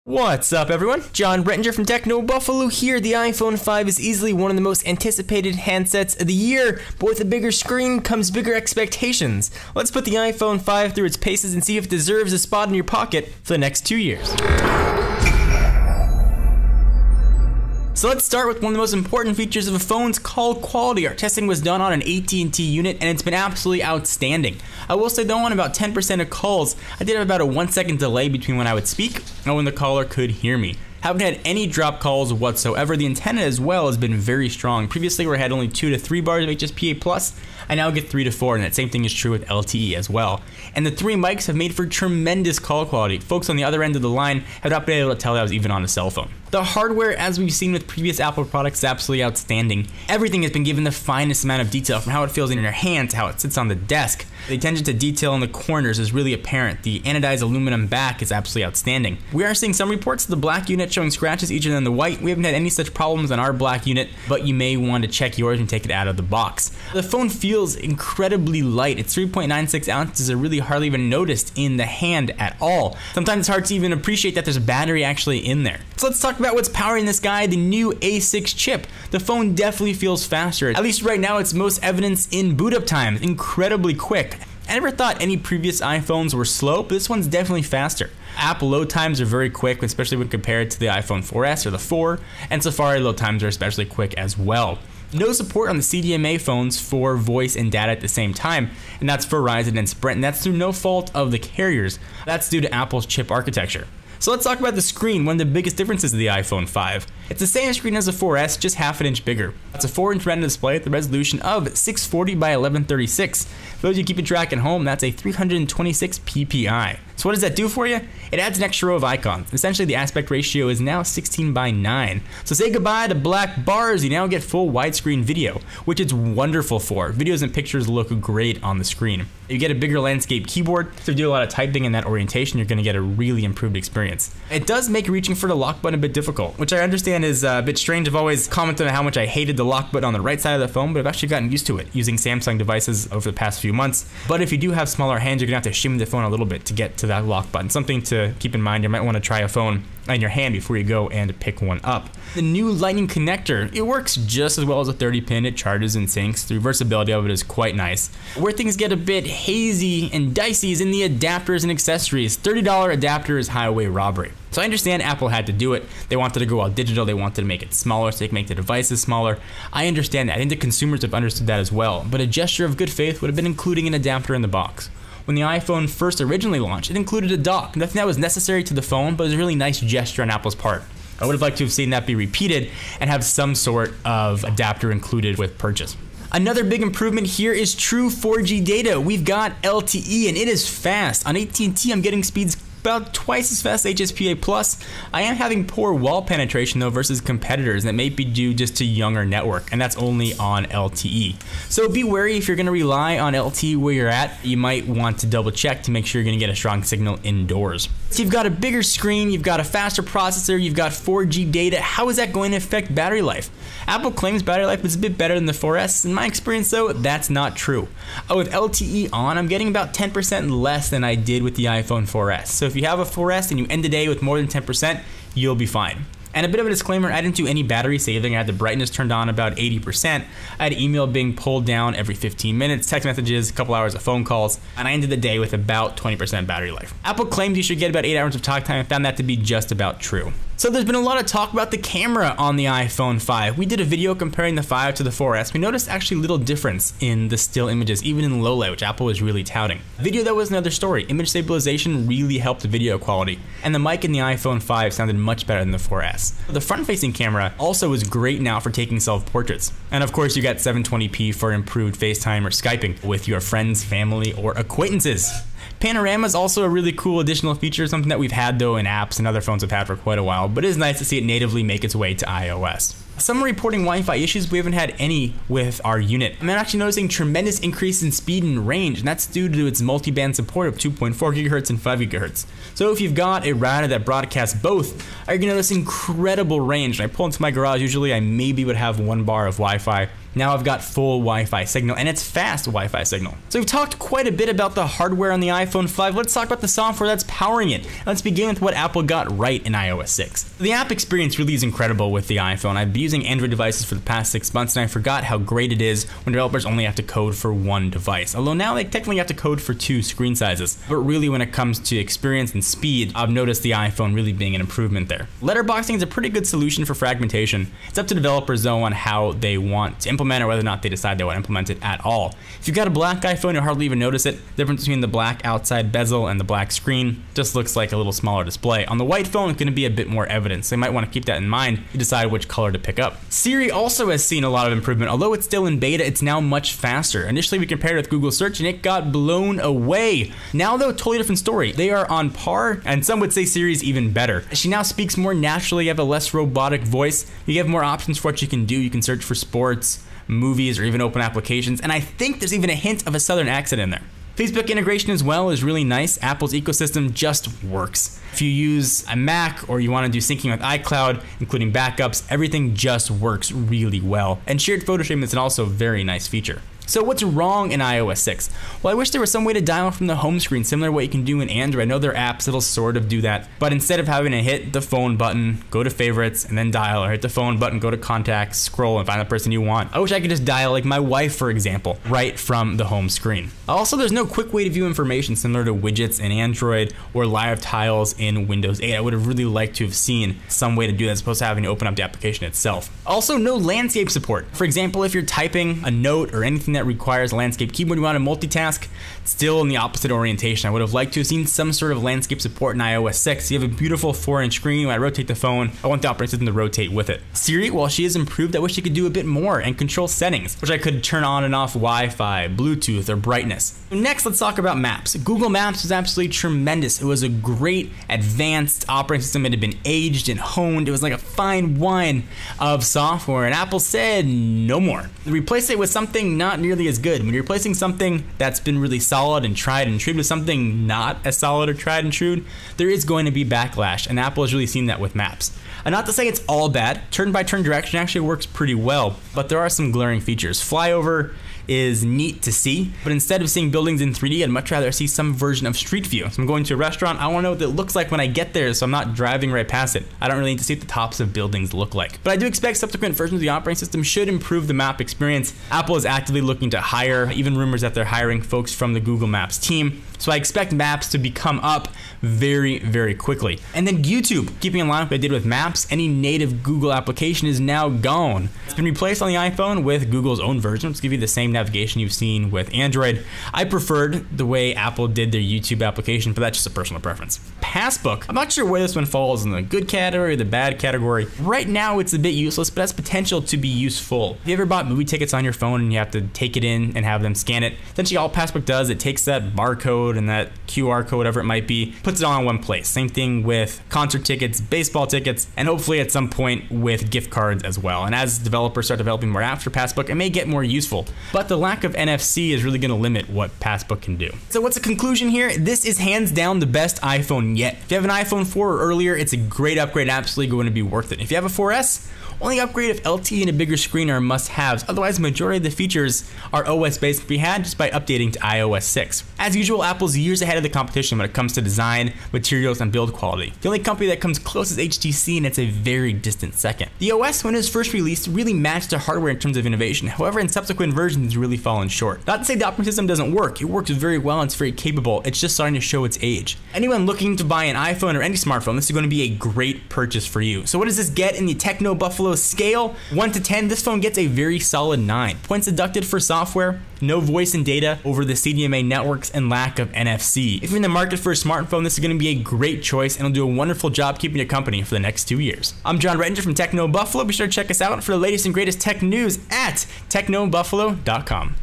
What's up everyone? John Brettinger from Techno Buffalo here. The iPhone 5 is easily one of the most anticipated handsets of the year, but with a bigger screen comes bigger expectations. Let's put the iPhone 5 through its paces and see if it deserves a spot in your pocket for the next 2 years. So let's start with one of the most important features of a phone's call quality. Our testing was done on an AT&T unit and it's been absolutely outstanding. I will say though, on about 10% of calls, I did have about a 1 second delay between when I would speak and when the caller could hear me. Haven't had any drop calls whatsoever. The antenna as well has been very strong. Previously we had only 2 to 3 bars of HSPA+, I now get 3 to 4, and that same thing is true with LTE as well. And the 3 mics have made for tremendous call quality. Folks on the other end of the line have not been able to tell that I was even on a cell phone. The hardware, as we've seen with previous Apple products, is absolutely outstanding. Everything has been given the finest amount of detail, from how it feels in your hands to how it sits on the desk. The attention to detail in the corners is really apparent. The anodized aluminum back is absolutely outstanding. We are seeing some reports of the black unit showing scratches easier than the white. We haven't had any such problems on our black unit, but you may want to check yours and take it out of the box. The phone feels incredibly light. It's 3.96 ounces, are really hardly even noticed in the hand at all. Sometimes it's hard to even appreciate that there's a battery actually in there. So let's talk about what's powering this guy, the new A6 chip. The phone definitely feels faster. At least right now, it's most evidence in boot up time, incredibly quick. I never thought any previous iPhones were slow, but this one's definitely faster. App load times are very quick, especially when compared to the iPhone 4S or the 4, and Safari load times are especially quick as well. No support on the CDMA phones for voice and data at the same time, and that's for Verizon and Sprint, and that's through no fault of the carriers. That's due to Apple's chip architecture. So let's talk about the screen, one of the biggest differences of the iPhone 5. It's the same screen as the 4S, just half an inch bigger. It's a 4-inch Retina display at the resolution of 640 by 1136. For those of you keeping track at home, that's a 326 ppi. So what does that do for you? It adds an extra row of icons. Essentially, the aspect ratio is now 16 by 9. So say goodbye to black bars, you now get full widescreen video, which it's wonderful for. Videos and pictures look great on the screen. You get a bigger landscape keyboard, so if you do a lot of typing in that orientation, you're going to get a really improved experience. It does make reaching for the lock button a bit difficult, which I understand is a bit strange. I've always commented on how much I hated the lock button on the right side of the phone, but I've actually gotten used to it using Samsung devices over the past few months. But if you do have smaller hands, you're going to have to shimmy the phone a little bit to get to that lock button. Something to keep in mind. You might want to try a phone in your hand before you go and pick one up. The new Lightning connector, it works just as well as a 30-pin. It charges and syncs. The reversibility of it is quite nice. Where things get a bit hazy and dicey is in the adapters and accessories. $30 adapter is highway robbery. So I understand Apple had to do it. They wanted to go all digital. They wanted to make it smaller so they can make the devices smaller. I understand that. I think the consumers have understood that as well. But a gesture of good faith would have been including an adapter in the box. When the iPhone first originally launched, it included a dock. Nothing that was necessary to the phone, but it was a really nice gesture on Apple's part. I would have liked to have seen that be repeated and have some sort of adapter included with purchase. Another big improvement here is true 4G data. We've got LTE and it is fast. On AT&T, I'm getting speeds about twice as fast as HSPA+. I am having poor wall penetration though versus competitors, and that may be due just to younger network, and that's only on LTE. So be wary if you're going to rely on LTE where you're at. You might want to double check to make sure you're going to get a strong signal indoors. So you've got a bigger screen, you've got a faster processor, you've got 4G data. How is that going to affect battery life? Apple claims battery life is a bit better than the 4S. In my experience though, that's not true. With LTE on, I'm getting about 10% less than I did with the iPhone 4S. So if you have a 4S and you end the day with more than 10%, you'll be fine. And a bit of a disclaimer, I didn't do any battery saving. I had the brightness turned on about 80%. I had email being pulled down every 15 minutes, text messages, a couple hours of phone calls, and I ended the day with about 20% battery life. Apple claims you should get about 8 hours of talk time. I found that to be just about true. So there's been a lot of talk about the camera on the iPhone 5. We did a video comparing the 5 to the 4S. We noticed actually little difference in the still images, even in low light, which Apple was really touting. Video, that was another story. Image stabilization really helped the video quality, and the mic in the iPhone 5 sounded much better than the 4S. The front-facing camera also is great now for taking self-portraits. And of course, you got 720p for improved FaceTime or Skyping with your friends, family, or acquaintances. Panorama is also a really cool additional feature, something that we've had though in apps and other phones have had for quite a while, but it is nice to see it natively make its way to iOS. Some are reporting Wi-Fi issues. We haven't had any with our unit. I'm actually noticing tremendous increase in speed and range, and that's due to its multi-band support of 2.4 GHz and 5 GHz. So if you've got a router that broadcasts both, you're gonna notice incredible range. When I pull into my garage, usually I maybe would have 1 bar of Wi-Fi, Now I've got full Wi-Fi signal, and it's fast Wi-Fi signal. So we've talked quite a bit about the hardware on the iPhone 5. Let's talk about the software that's powering it. Let's begin with what Apple got right in iOS 6. The app experience really is incredible with the iPhone. I've been using Android devices for the past 6 months, and I forgot how great it is when developers only have to code for one device. Although now they technically have to code for 2 screen sizes. But really, when it comes to experience and speed, I've noticed the iPhone really being an improvement there. Letterboxing is a pretty good solution for fragmentation. It's up to developers though on how they want to implement it, or whether or not they decide they want to implement it at all. If you've got a black iPhone, you'll hardly even notice it. The difference between the black outside bezel and the black screen just looks like a little smaller display. On the white phone, it's going to be a bit more evident, so you might want to keep that in mind to decide which color to pick up. Siri also has seen a lot of improvement. Although it's still in beta, it's now much faster. Initially, we compared it with Google Search, and it got blown away. Now though, totally different story. They are on par, and some would say Siri's even better. She now speaks more naturally. You have a less robotic voice. You have more options for what you can do. You can search for sports, movies, or even open applications, and I think there's even a hint of a southern accent in there. Facebook integration as well is really nice. Apple's ecosystem just works. If you use a Mac or you want to do syncing with iCloud, including backups, everything just works really well. And shared photo sharing is an also very nice feature. So what's wrong in iOS 6? Well, I wish there was some way to dial from the home screen, similar to what you can do in Android. I know there are apps that'll sort of do that, but instead of having to hit the phone button, go to favorites, and then dial, or hit the phone button, go to contacts, scroll, and find the person you want, I wish I could just dial, like my wife, for example, right from the home screen. Also, there's no quick way to view information similar to widgets in Android or live tiles in Windows 8. I would have really liked to have seen some way to do that as opposed to having to open up the application itself. Also, no landscape support. For example, if you're typing a note or anything that requires a landscape keyboard, you want to multitask, still in the opposite orientation. I would have liked to have seen some sort of landscape support in iOS 6. You have a beautiful 4-inch screen. When I rotate the phone, I want the operating system to rotate with it. Siri, while she has improved, I wish she could do a bit more and control settings, which I could turn on and off Wi-Fi, Bluetooth, or brightness. Next, let's talk about Maps. Google Maps was absolutely tremendous. It was a great, advanced operating system. It had been aged and honed. It was like a fine wine of software, and Apple said no more. Replace it with something not nearly as good. When you're replacing something that's been really solid and tried and true with something not as solid or tried and true, there is going to be backlash, and Apple has really seen that with Maps. And not to say it's all bad. Turn-by-turn direction actually works pretty well, but there are some glaring features. Flyover is neat to see, but instead of seeing buildings in 3D, I'd much rather see some version of Street View. So I'm going to a restaurant, I want to know what it looks like when I get there, so I'm not driving right past it. I don't really need to see what the tops of buildings look like. But I do expect subsequent versions of the operating system should improve the map experience. Apple is actively looking to hire, even rumors that they're hiring folks from the Google Maps team. So I expect Maps to become up very, very quickly. And then YouTube, keeping in line with what I did with Maps, any native Google application is now gone. It's been replaced on the iPhone with Google's own version, which gives you the same navigation you've seen with Android. I preferred the way Apple did their YouTube application, but that's just a personal preference. Passbook, I'm not sure where this one falls in the good category or the bad category. Right now it's a bit useless, but has potential to be useful. If you ever bought movie tickets on your phone and you have to take it in and have them scan it, essentially all Passbook does, it takes that barcode and that QR code, whatever it might be, puts it all in one place. Same thing with concert tickets, baseball tickets, and hopefully at some point with gift cards as well. And as developers start developing more apps for Passbook, it may get more useful, but the lack of NFC is really going to limit what Passbook can do. So what's the conclusion here? This is hands down the best iPhone yet. If you have an iPhone 4 or earlier, it's a great upgrade, absolutely going to be worth it. If you have a 4S, only upgrade if LTE and a bigger screen are must-haves. Otherwise, the majority of the features are OS-based to be had just by updating to iOS 6. As usual, Apple's years ahead of the competition when it comes to design, materials, and build quality. The only company that comes close is HTC, and it's a very distant second. The OS, when it was first released, really matched the hardware in terms of innovation. However, in subsequent versions, it's really fallen short. Not to say the operating system doesn't work. It works very well and it's very capable. It's just starting to show its age. Anyone looking to buy an iPhone or any smartphone, this is going to be a great purchase for you. So what does this get in the Techno Buffalo scale? 1 to 10, this phone gets a very solid 9. Points deducted for software, no voice and data over the CDMA networks, and lack of NFC. If you're in the market for a smartphone, this is going to be a great choice and it'll do a wonderful job keeping you company for the next 2 years. I'm John Rettinger from Techno Buffalo. Be sure to check us out for the latest and greatest tech news at technobuffalo.com.